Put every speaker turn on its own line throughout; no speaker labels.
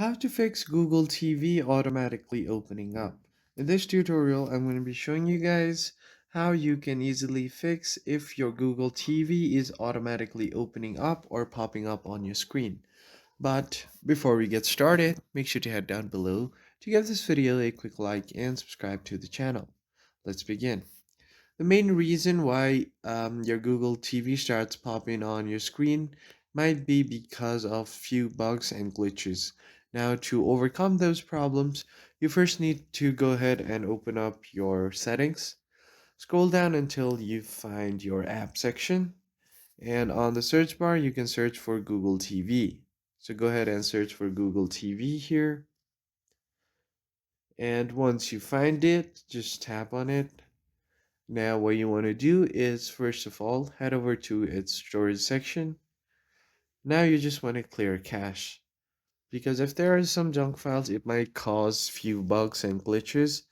How to fix Google TV automatically opening up. In this tutorial, I'm going to be showing you guys how you can easily fix if your Google TV is automatically opening up or popping up on your screen. But before we get started, make sure to head down below to give this video a quick like and subscribe to the channel. Let's begin. The main reason why your Google TV starts popping on your screen might be because of few bugs and glitches. Now, to overcome those problems, you first need to go ahead and open up your settings. Scroll down until you find your app section, and on the search bar, you can search for Google TV. So go ahead and search for Google TV here. And once you find it, just tap on it. Now what you want to do is first of all head over to its storage section. Now you just want to clear cache because if there are some junk files it might cause few bugs and glitches.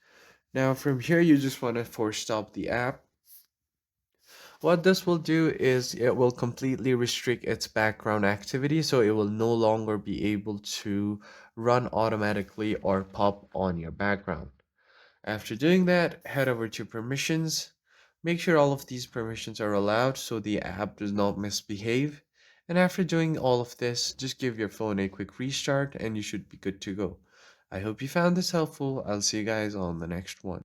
Now from here you just want to force stop the app. What this will do is it will completely restrict its background activity so it will no longer be able to run automatically or pop on your background. After doing that, head over to permissions. Make sure all of these permissions are allowed so the app does not misbehave. And after doing all of this, just give your phone a quick restart and you should be good to go. I hope you found this helpful. I'll see you guys on the next one.